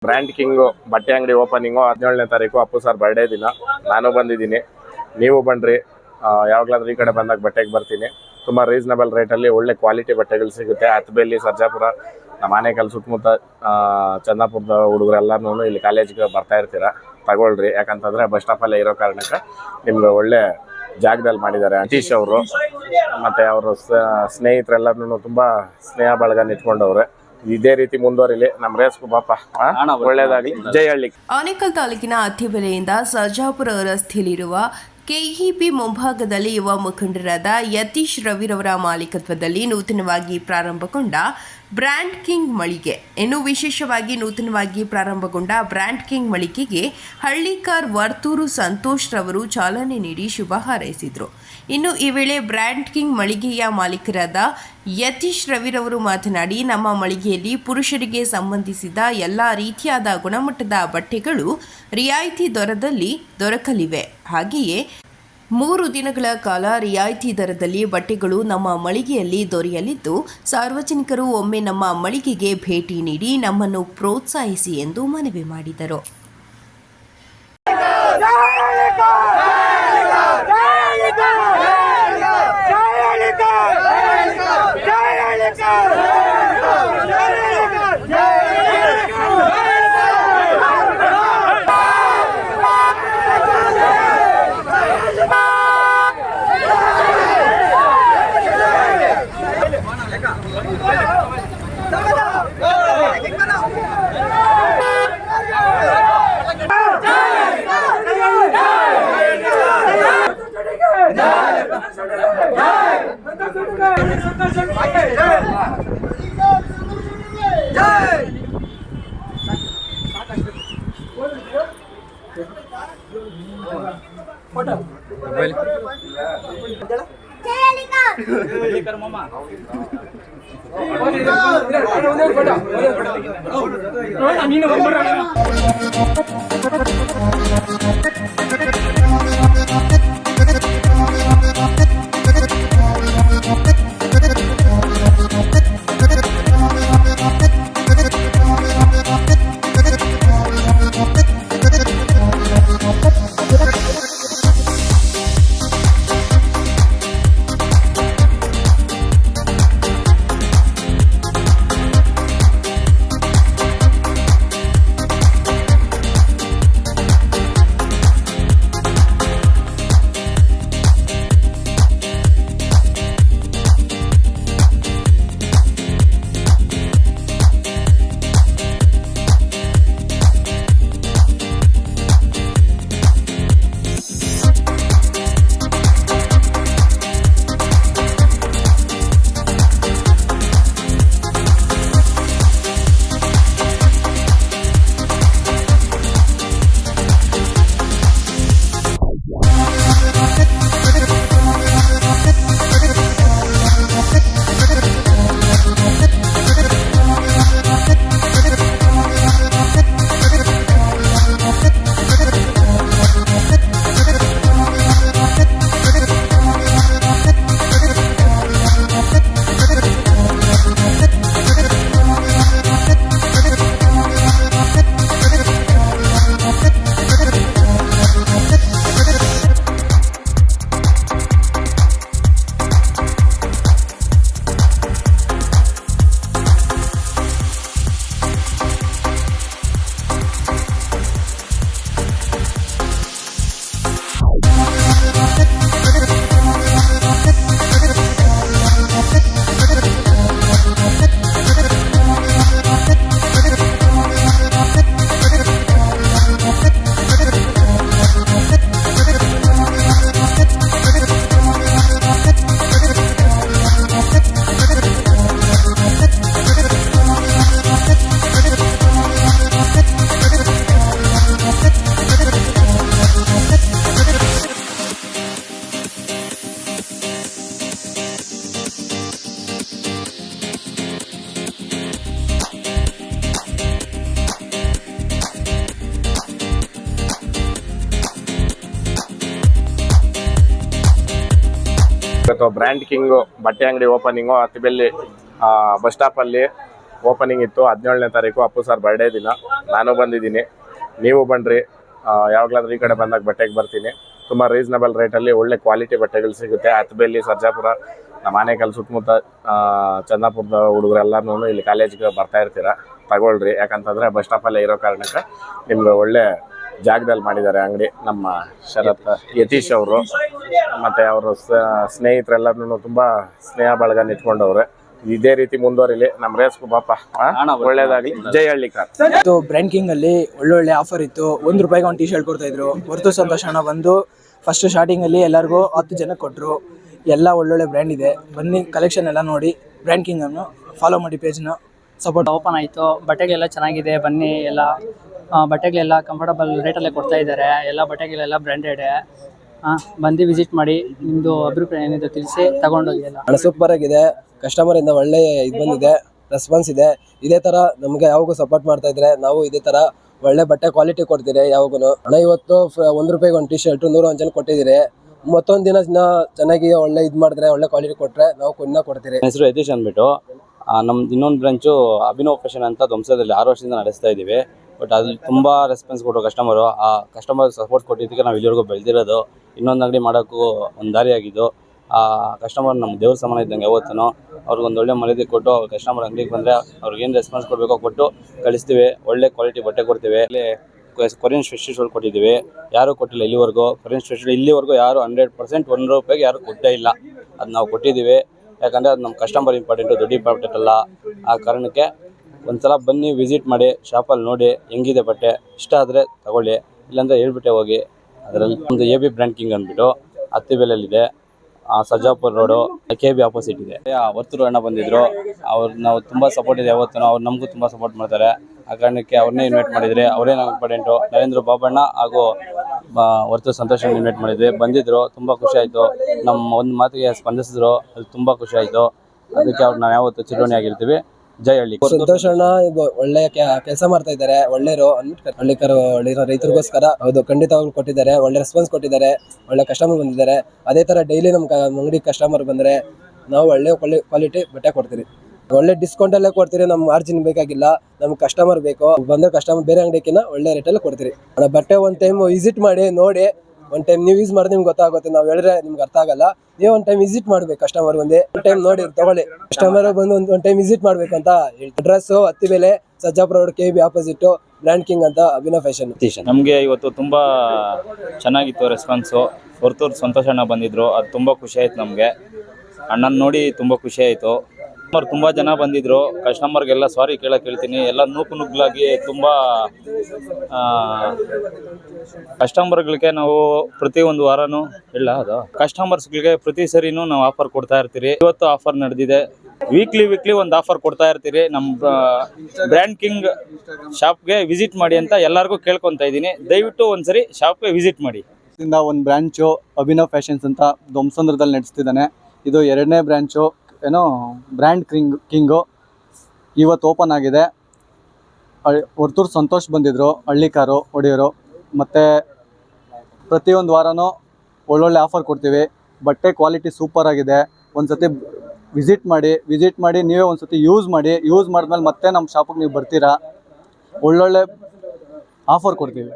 Brand king ಬಟ್ಟೆ ಅಂಗಡಿ opening 17ನೇ ತಾರೀಕು ಅಪ್ಪು ಸರ್ ಬರ್ಡೇ ದಿನ ನಾನು ಬಂದಿದ್ದೀನಿ. ನೀವು ಬನ್ನಿರಿ. ಯಾವಾಗಲಾದ್ರೂ ಈ ಕಡೆ ಬಂದಾಗ ಬಟ್ಟೆಗೆ ಬರ್ತೀನಿ. ತುಂಬ ರೀಸನಬಲ್ ರೇಟಲ್ಲಿ ಒಳ್ಳೆ ಕ್ವಾಲಿಟಿ ಬಟ್ಟೆಗಳು ಸಿಗುತ್ತೆ. ಹತ್ತಬೇಲಿ, ಸರ್ಜಾಪುರ, ನಮ್ಮ ಆನೇಕಲ್ ಸುತ್ತಮುತ್ತ ಚಂದಾಪುರದ ಹುಡುಗರೆಲ್ಲನೂ ಇಲ್ಲಿ ಕಾಲೇಜ್ಗೆ ಬರ್ತಾ ಇರ್ತೀರ. ತಗೊಳ್ರಿ, ಯಾಕಂತಂದರೆ ಬಸ್ ಸ್ಟಾಪಲ್ಲೇ ಇರೋ ಕಾರಣಕ್ಕೆ ನಿಮ್ಗೆ ಒಳ್ಳೆ ಜಾಗದಲ್ಲಿ ಮಾಡಿದ್ದಾರೆ. ಅತೀಶ್ ಅವರು ಮತ್ತು ಅವರು ಸ್ನೇಹಿತರೆಲ್ಲರೂ ತುಂಬ ಸ್ನೇಹ ಬಳಗ ಇಟ್ಕೊಂಡವ್ರೆ. ಇದೇ ರೀತಿ ಮುಂದುವರಿಲಿ. ನಮ್ಮ ರೇಸ್ಕು ಬಾಪ ಒಳ್ಳೇದಾಗಲಿ. ಜೈ ಹಳ್ಳಿ. ಆನೇಕಲ್ ತಾಲೂಕಿನ ಅತ್ತಿಬೆಲೆಯಿಂದ ಸರ್ಜಾಪುರ ರಸ್ತೆಯಲ್ಲಿರುವ ಕೆಇಬಿ ಮುಂಭಾಗದಲ್ಲಿ ಯುವ ಮುಖಂಡರಾದ ಯತೀಶ್ ರವಿರವರ ಮಾಲೀಕತ್ವದಲ್ಲಿ ನೂತನವಾಗಿ ಪ್ರಾರಂಭಗೊಂಡ ಬ್ರ್ಯಾಂಡ್ ಕಿಂಗ್ ಮಳಿಗೆ. ಇನ್ನು ವಿಶೇಷವಾಗಿ ನೂತನವಾಗಿ ಪ್ರಾರಂಭಗೊಂಡ ಬ್ರ್ಯಾಂಡ್ ಕಿಂಗ್ ಮಳಿಗೆಗೆ ಹಳ್ಳಿಕಾರ್ ವರ್ತೂರು ಸಂತೋಷ್ ರವರು ಚಾಲನೆ ನೀಡಿ ಶುಭ ಹಾರೈಸಿದರು. ಇನ್ನು ಈ ವೇಳೆ ಬ್ರ್ಯಾಂಡ್ ಕಿಂಗ್ ಮಳಿಗೆಯ ಮಾಲೀಕರಾದ ಯತೀಶ್ ರವಿರವರು ಮಾತನಾಡಿ, ನಮ್ಮ ಮಳಿಗೆಯಲ್ಲಿ ಪುರುಷರಿಗೆ ಸಂಬಂಧಿಸಿದ ಎಲ್ಲ ರೀತಿಯಾದ ಗುಣಮಟ್ಟದ ಬಟ್ಟೆಗಳು ರಿಯಾಯಿತಿ ದರದಲ್ಲಿ ದೊರಕಲಿವೆ. ಹಾಗೆಯೇ 3 ದಿನಗಳ ಕಾಲ ರಿಯಾಯಿತಿ ದರದಲ್ಲಿ ಬಟ್ಟೆಗಳು ನಮ್ಮ ಮಳಿಗೆಯಲ್ಲಿ ದೊರೆಯಲಿದ್ದು, ಸಾರ್ವಜನಿಕರು ಒಮ್ಮೆ ನಮ್ಮ ಮಳಿಗೆಗೆ ಭೇಟಿ ನೀಡಿ ನಮ್ಮನ್ನು ಪ್ರೋತ್ಸಾಹಿಸಿ ಎಂದು ಮನವಿ ಮಾಡಿದರು. ಬ್ರ್ಯಾಂಡ್ ಕಿಂಗ್ ಬಟ್ಟೆ ಅಂಗಡಿ ಓಪನಿಂಗು ಹತ್ತಿಬೆಲ್ಲಿ ಬಸ್ ಸ್ಟಾಪಲ್ಲಿ ಓಪನಿಂಗ್ ಇತ್ತು 17ನೇ ತಾರೀಕು ಅಪ್ಪು ಸರ್ ಬರ್ಡೇ ದಿನ. ನಾನು ಬಂದಿದ್ದೀನಿ, ನೀವು ಬನ್ನಿರಿ. ಯಾವಾಗಲಾದ್ರೂ ಈ ಕಡೆ ಬಂದಾಗ ಬಟ್ಟೆಗೆ ಬರ್ತೀನಿ. ತುಂಬ ರೀಸನಬಲ್ ರೇಟಲ್ಲಿ ಒಳ್ಳೆ ಕ್ವಾಲಿಟಿ ಬಟ್ಟೆಗಳು ಸಿಗುತ್ತೆ. ಹತ್ತಬೇಲಿ, ಸರ್ಜಾಪುರ, ನಮ್ಮ ಆನೇಕಲ್ ಸುತ್ತಮುತ್ತ ಚಂದಾಪುರದ ಹುಡುಗರೆಲ್ಲನೂ ಇಲ್ಲಿ ಕಾಲೇಜಿಗೆ ಬರ್ತಾ ಇರ್ತೀರ. ತಗೊಳ್ರಿ, ಯಾಕಂತಂದರೆ ಬಸ್ ಸ್ಟಾಪಲ್ಲೇ ಇರೋ ಕಾರಣಕ್ಕೆ ನಿಮ್ಗೆ ಒಳ್ಳೆ ಜಾಗದಲ್ಲಿ ಮಾಡಿದ್ದಾರೆ ಅಂಗಡಿ. ನಮ್ಮ ಶರತ್ ಯತೀಶ್ ಅವರು ಮತ್ತು ಅವರು ಸ್ನೇಹಿತರೆಲ್ಲರೂ ತುಂಬ ಸ್ನೇಹ ಬಳಗನ ಇಟ್ಕೊಂಡವ್ರೆ. ಇದೇ ರೀತಿ ಮುಂದುವರಿಲಿ. ನಮ್ಮ ರೇಸ್ಗೂ ಪಾಪ ಒಳ್ಳೇದಾಗಲಿ. ಜೈ ಹಳ್ಳಿಕಾರ್. ಇದು ಬ್ರ್ಯಾಂಡ್ ಕಿಂಗ್ ಅಲ್ಲಿ ಒಳ್ಳೊಳ್ಳೆ ಆಫರ್ ಇತ್ತು. ₹1 ಒಂದು ಟಿ ಶರ್ಟ್ ಕೊಡ್ತಾ ಇದ್ರು. ಹೊರತು ಸಂತೋಷ ಅಣ್ಣ ಬಂದು ಫಸ್ಟ್ ಸ್ಟಾರ್ಟಿಂಗ್ ಅಲ್ಲಿ ಎಲ್ಲರಿಗೂ 10 ಜನ ಕೊಟ್ಟರು. ಎಲ್ಲ ಒಳ್ಳೊಳ್ಳೆ ಬ್ರ್ಯಾಂಡ್ ಇದೆ, ಬನ್ನಿ ಕಲೆಕ್ಷನ್ ಎಲ್ಲ ನೋಡಿ. ಬ್ರ್ಯಾಂಡ್ ಕಿಂಗ್ ಅನ್ನು ಫಾಲೋ ಮಾಡಿ, ಪೇಜ್ನ ಸಪೋರ್ಟ್. ಓಪನ್ ಆಯಿತು, ಬಟ್ಟೆಗಳೆಲ್ಲ ಚೆನ್ನಾಗಿದೆ, ಬನ್ನಿ. ಎಲ್ಲ ಬಟ್ಟೆಗಳೆಲ್ಲ ಕಂಫರ್ಟಬಲ್ ರೇಟಲ್ಲೇ ಕೊಡ್ತಾ ಇದ್ದಾರೆ. ಎಲ್ಲ ಬಟ್ಟೆಗಳೆಲ್ಲ ಬ್ರ್ಯಾಂಡೆಡ್. ಬಂದು ವಿಸಿಟ್ ಮಾಡಿ, ನಿಮ್ಮದು ಅಭಿಪ್ರಾಯ ಏನಿದೆ ತಿಳಿಸಿ ತಗೊಂಡೋಗಿ. ಎಲ್ಲ ಸೂಪರ್ ಆಗಿದೆ. ಕಸ್ಟಮರ್ ಇಂದ ಒಳ್ಳೆ ಇದು ಬಂದಿದೆ, ರೆಸ್ಪಾನ್ಸ್ ಇದೆ. ಇದೇ ತರ ನಮಗೆ ಯಾವಾಗೂ ಸಪೋರ್ಟ್ ಮಾಡ್ತಾ ಇದ್ರೆ ನಾವು ಇದೇ ತರ ಒಳ್ಳೆ ಬಟ್ಟೆ ಕ್ವಾಲಿಟಿ ಕೊಡ್ತೀರಿ ಯಾವಾಗೂ. ಹಣ ಇವತ್ತು ₹1 ಒಂದು ಟಿ ಶರ್ಟ್ 101 ಜನ ಕೊಟ್ಟಿದ್ದೀರಿ. ಮತ್ತೊಂದು ದಿನ ಚೆನ್ನಾಗಿ ಒಳ್ಳೆ ಇದು ಮಾಡಿದ್ರೆ, ಒಳ್ಳೆ ಕ್ವಾಲಿಟಿ ಕೊಟ್ಟರೆ ನಾವು ಇನ್ನೂ ಕೊಡ್ತೀರಿ. ಹೆಸರು ಯತೀಶ್ ಅಂದ್ಬಿಟ್ಟು. ನಮ್ದು ಇನ್ನೊಂದು ಬ್ರಾಂಚು ಅಭಿನವ್ ಫ್ಯಾಷನ್ ಅಂತ ಧ್ವಂಸದಲ್ಲಿ 6 ವರ್ಷದಿಂದ ನಡೆಸ್ತಾ ಇದ್ದೀವಿ. ಬಟ್ ಅಲ್ಲಿ ತುಂಬ ರೆಸ್ಪಾನ್ಸ್ ಕೊಟ್ಟರು ಕಸ್ಟಮರು. ಆ ಕಸ್ಟಮರ್ ಸಪೋರ್ಟ್ ಕೊಟ್ಟಿದ್ದಕ್ಕೆ ನಾವು ಇಲ್ಲಿವರೆಗೂ ಬೆಳೆದಿರೋದು. ಇನ್ನೊಂದು ಅಂಗಡಿ ಮಾಡೋಕ್ಕೂ ಒಂದು ದಾರಿಯಾಗಿದ್ದು. ಆ ಕಸ್ಟಮರ್ ನಮ್ಮ ದೇವ್ರ ಸಮಾನ ಇದ್ದಂಗೆ ಯಾವತ್ತೂ. ಅವ್ರಿಗೊಂದು ಒಳ್ಳೆ ಮರ್ಯಾದೆ ಕೊಟ್ಟು ಕಸ್ಟಮರ್ ಅಂಗಡಿಗೆ ಬಂದರೆ ಅವ್ರಿಗೇನು ರೆಸ್ಪಾನ್ಸ್ ಕೊಡಬೇಕೋ ಕೊಟ್ಟು ಕಳಿಸ್ತೀವಿ. ಒಳ್ಳೆ ಕ್ವಾಲಿಟಿ ಬಟ್ಟೆ ಕೊಡ್ತೀವಿ. ಇಲ್ಲಿ ಕೊರಿಯನ್ ಸ್ಪೆಷಲ್ ಕೊಟ್ಟಿದ್ದೀವಿ, ಯಾರೂ ಕೊಟ್ಟಿಲ್ಲ ಇಲ್ಲಿವರೆಗೂ. ಕೊರಿಯನ್ ಸ್ಪೆಷಲ್ ಇಲ್ಲಿವರೆಗೂ ಯಾರು 100% ₹1 ಯಾರು ಕೊಟ್ಟೇ ಇಲ್ಲ. ಅದು ನಾವು ಕೊಟ್ಟಿದ್ದೀವಿ, ಯಾಕಂದರೆ ಅದು ನಮ್ಮ ಕಸ್ಟಮರ್ ಇಂಪಾರ್ಟೆಂಟು, ದುಡ್ಡು ಇಂಪಾರ್ಟೆಂಟ್ ಅಲ್ಲ. ಆ ಕಾರಣಕ್ಕೆ ಒಂದ್ಸಲ ಬನ್ನಿ, ವಿಸಿಟ್ ಮಾಡಿ, ಶಾಪಲ್ಲಿ ನೋಡಿ ಹೆಂಗಿದೆ ಬಟ್ಟೆ. ಇಷ್ಟ ಆದರೆ ತಗೊಳ್ಳಿ, ಇಲ್ಲಾಂದರೆ ಹೇಳ್ಬಿಟ್ಟೆ ಹೋಗಿ. ಅದರಲ್ಲಿ ಒಂದು AB ಬ್ರ್ಯಾಂಡ್ ಕಿಂಗ್ ಅಂದ್ಬಿಟ್ಟು ಹತ್ತಿಬೇಲಲ್ಲಿದೆ, ಸರ್ಜಾಪುರ ರೋಡು, KB ಆಪೋಸಿಟ್ ಇದೆ. ವರ್ತೂರು ಅಣ್ಣ ಬಂದಿದ್ದರು, ಅವ್ರು ನಾವು ತುಂಬ ಸಪೋರ್ಟ್ ಇದೆ ಯಾವತ್ತೂ. ಅವ್ರು ನಮಗೂ ತುಂಬ ಸಪೋರ್ಟ್ ಮಾಡ್ತಾರೆ. ಆ ಕಾರಣಕ್ಕೆ ಅವ್ರನ್ನೇ ಇನ್ವೈಟ್ ಮಾಡಿದರೆ, ಅವರೇ ನಮ್ಗೆ ಇಂಪಾರ್ಟೆಂಟು. ನರೇಂದ್ರ ಬಾಬಣ್ಣ ಹಾಗೂ ವರ್ತೂರು ಸಂತೋಷ್ ಇನ್ವೈಟ್ ಮಾಡಿದ್ವಿ. ಬಂದಿದ್ದರು, ತುಂಬ ಖುಷಿ ಆಯಿತು. ನಮ್ಮ ಒಂದು ಮಾತಿಗೆ ಸ್ಪಂದಿಸಿದ್ರು, ಅದು ತುಂಬ ಖುಷಿ ಆಯಿತು. ಅದಕ್ಕೆ ಅವ್ರು ನಾವು ಯಾವತ್ತೂ ಚಿರೋಣಿಯಾಗಿರ್ತೀವಿ. ಜೈ ಹಳ್ಳಿ. ಸಂತೋಷ್ ಅಣ್ಣ ಒಳ್ಳೆ ಕೆಲಸ ಮಾಡ್ತಾ ಇದ್ದಾರೆ, ಒಳ್ಳೆಯರು ಅಂದ್ಬಿಟ್ಟು ಹಳ್ಳಿಕರು ರೈತರಿಗೋಸ್ಕರ. ಹೌದು, ಖಂಡಿತವಾಗ್ಲೂ ಕೊಟ್ಟಿದ್ದಾರೆ. ಒಳ್ಳೆ ರೆಸ್ಪಾನ್ಸ್ ಕೊಟ್ಟಿದ್ದಾರೆ, ಒಳ್ಳೆ ಕಸ್ಟಮರ್ ಬಂದಿದ್ದಾರೆ. ಅದೇ ಥರ ಡೈಲಿ ನಮ್ಮ ಅಂಗಡಿ ಕಸ್ಟಮರ್ ಬಂದರೆ ನಾವು ಒಳ್ಳೆ ಕ್ವಾಲಿಟಿ ಬಟ್ಟೆ ಕೊಡ್ತೀರಿ. ಒಳ್ಳೆ ಡಿಸ್ಕೌಂಟಲ್ಲೇ ಕೊಡ್ತೀರಿ. ನಮ್ಮ ಮಾರ್ಜಿನ್ ಬೇಕಾಗಿಲ್ಲ, ನಮ್ಗೆ ಕಸ್ಟಮರ್ ಬೇಕು. ಬಂದರೆ ಕಸ್ಟಮರ್ ಬೇರೆ ಅಂಗಡಿಕಿನ್ನ ಒಳ್ಳೆ ರೇಟಲ್ಲಿ ಕೊಡ್ತೀರಿ. ಬಟ್ಟೆ ಒಂದು ಟೈಮ್ ವಿಸಿಟ್ ಮಾಡಿ ನೋಡಿ. ಒಂದು ಟೈಮ್ ನೀವು ಯೂಸ್ ಮಾಡಿದ್ರೆ ನಿಮ್ಗೆ ಗೊತ್ತಾಗುತ್ತೆ. ನಾವು ಹೇಳಿದ್ರೆ ನಿಮ್ಗೆ ಅರ್ಥ ಆಗಲ್ಲ. ನೀವು ಒಂದು ಟೈಮ್ ವಿಸಿಟ್ ಮಾಡ್ಬೇಕು. ಕಸ್ಟಮರ್ ಒಂದೇ ಒಂದು ಟೈಮ್ ನೋಡಿ ತಗೊಳ್ಳಿ. ಕಸ್ಟಮರ್ ಬಂದು ಒಂದು ಟೈಮ್ ವಿಸಿಟ್ ಮಾಡ್ಬೇಕು ಅಂತ ಹೇಳ್ತೀವಿ. Address Hattibele, Sarjapur road, KB opposite, brand king ಅಂತ ಅಭಿನವ್ ಫ್ಯಾಷನ್. ನಮಗೆ ಇವತ್ತು ತುಂಬ ಚೆನ್ನಾಗಿತ್ತು ರೆಸ್ಪಾನ್ಸು. ವರ್ತೂರು ಸಂತೋಷ್ ಅಣ್ಣ ಬಂದಿದ್ದರು, ಅದು ತುಂಬ ಖುಷಿ ಆಯಿತು ನಮಗೆ. ಅಣ್ಣನ ನೋಡಿ ತುಂಬ ಖುಷಿ ಆಯಿತು. ತುಂಬ ಜನ ಬಂದಿದ್ದರು. ಕಸ್ಟಮರ್ಗೆಲ್ಲ ಸಾರಿ ಕೇಳಕ್ಕೆ ಹೇಳ್ತೀನಿ. ಎಲ್ಲ ನುಗ್ಗಲಾಗಿ ತುಂಬ ಕಸ್ಟಮರ್ಗಳಿಗೆ ನಾವು ಪ್ರತಿ ಒಂದು ವಾರನೂ ಕಸ್ಟಮರ್ಸ್ಗಳಿಗೆ ಪ್ರತಿ ಸರಿನೂ ನಾವು ಆಫರ್ ಕೊಡ್ತಾ ಇರ್ತೀರಿ. ಇವತ್ತು ಆಫರ್ ನಡೆದಿದೆ. ವೀಕ್ಲಿ ಒಂದು ಆಫರ್ ಕೊಡ್ತಾ ಇರ್ತೀರಿ. ನಮ್ಮ ಬ್ರ್ಯಾಂಡ್ ಕಿಂಗ್ ಶಾಪ್ಗೆ ವಿಸಿಟ್ ಮಾಡಿ ಅಂತ ಎಲ್ಲರಿಗೂ ಕೇಳ್ಕೊತಾ ಇದ್ದೀನಿ. ದಯವಿಟ್ಟು ಒಂದ್ಸರಿ ಶಾಪ್ಗೆ ವಿಸಿಟ್ ಮಾಡಿ. ಒಂದು ಬ್ರಾಂಚು ಅಭಿನವ್ ಫ್ಯಾಷನ್ಸ್ ಅಂತ ಧ್ವಂಸಂದ್ರದಲ್ಲಿ ನಡೆಸ್ತಿದ್ದಾನೆ. ಇದು 2ನೇ ಬ್ರಾಂಚು, ಬ್ರ್ಯಾಂಡ್ ಕಿಂಗು ಇವತ್ತು ಓಪನ್ ಆಗಿದೆ. ವರ್ತೂರು ಸಂತೋಷ್ ಬಂದಿದ್ದರು, ಹಳ್ಳಿಕಾರು ಒಡೆಯರು. ಮತ್ತು ಪ್ರತಿಯೊಂದು ವಾರನೂ ಒಳ್ಳೊಳ್ಳೆ ಆಫರ್ ಕೊಡ್ತೀವಿ. ಬಟ್ಟೆ ಕ್ವಾಲಿಟಿ ಸೂಪರ್ ಆಗಿದೆ. ಒಂದು ಸತಿ ವಿಸಿಟ್ ಮಾಡಿ ನೀವೇ ಒಂದು ಸತಿ ಯೂಸ್ ಮಾಡಿದ್ಮೇಲೆ ಮತ್ತೆ ನಮ್ಮ ಶಾಪಿಗೆ ನೀವು ಬರ್ತೀರಾ. ಒಳ್ಳೊಳ್ಳೆ ಆಫರ್ ಕೊಡ್ತೀವಿ.